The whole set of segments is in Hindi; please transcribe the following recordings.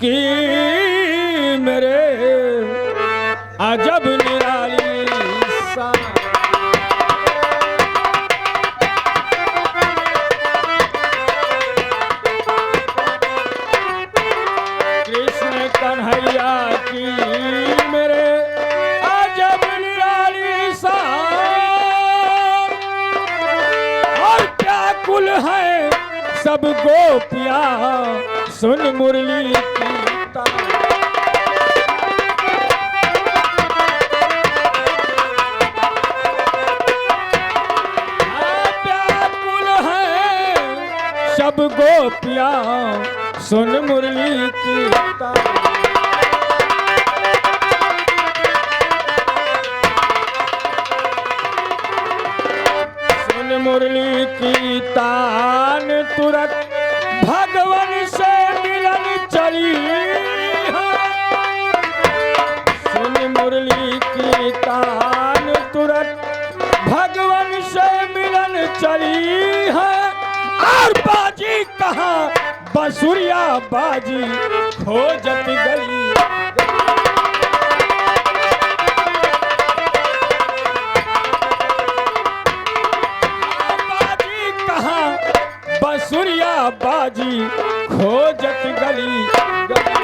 कि मेरे अजब निराली सा कृष्ण कन्हैया की मेरे अजब निराली सा और क्या कुल है सब गोपियां सुन मुरली की तान। व्याकुल है सब गोपियां सुन मुरली की तान। सुन मुरली की तान तुरंत भगवान से मिलन चली है। सुन मुरली की तान तुरंत भगवान से मिलन चली है। और बाजी कहाँ बंसुरिया बाजी खोजत गली। बाजी कहाँ बंसुरिया बाजी खोजत गली गली।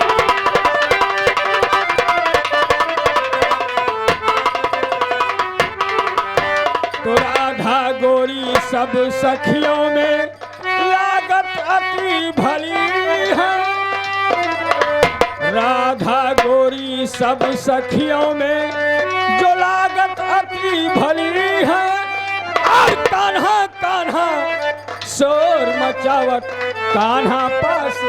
तो राधा गोरी सब सखियों में लागत अति भली है। राधा गोरी सब सखियों में जो लागत अति भली है। और कान्हा कान्हा शोर मचावत कान्हा पास।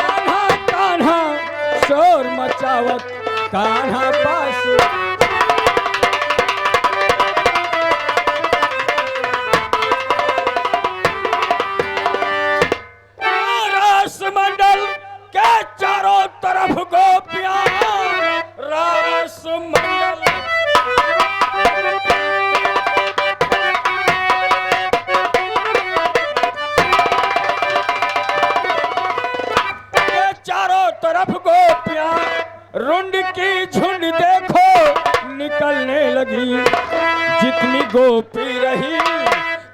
कान्हा कान्हा शोर मचावत कान्हा पास। रस मंडल के चारों तरफ गोपियां रस मंडल के चारों तरफ गोपियां रुंड की झुंड देखो निकलने लगी। जितनी गोपी रही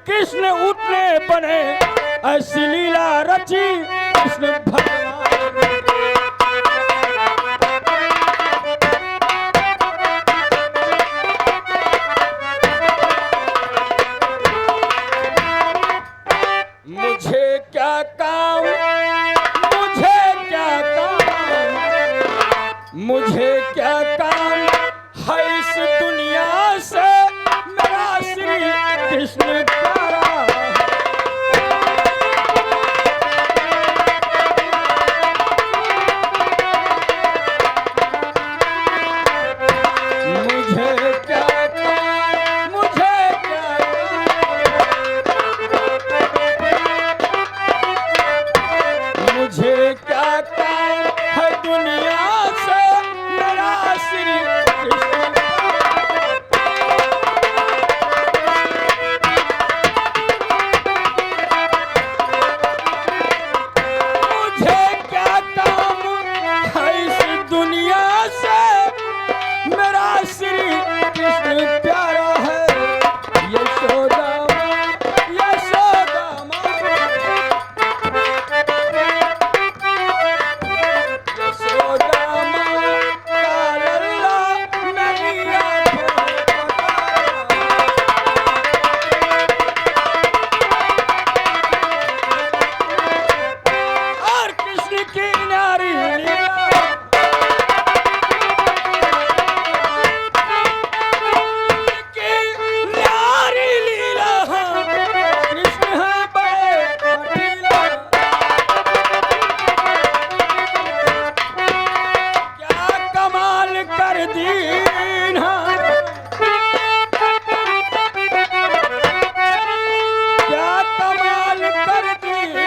कृष्ण उतने बने ऐसी लीला रची कृष्ण भगवान ने। मुझे क्या काम मुझे क्या काम मुझे क्या काम है इस दुनिया से मेरा श्री कृष्ण प्यारा। मुझे क्या काम मुझे क्या मुझे क्या काम है दुनिया से मेरा श्री कृष्ण। मुझे क्या काम है इस दुनिया से मेरा श्री कृष्ण प्यारा है। यशोदा यशोदा यशोदा का लल्ला नहीं और कृष्ण की नारी लीला की नारी लीला कृष्ण है बड़े हठीला। क्या कमाल कर दीन क्या कमाल कर दीन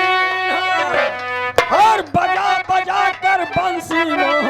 और बजा बजा कर बंसी मोह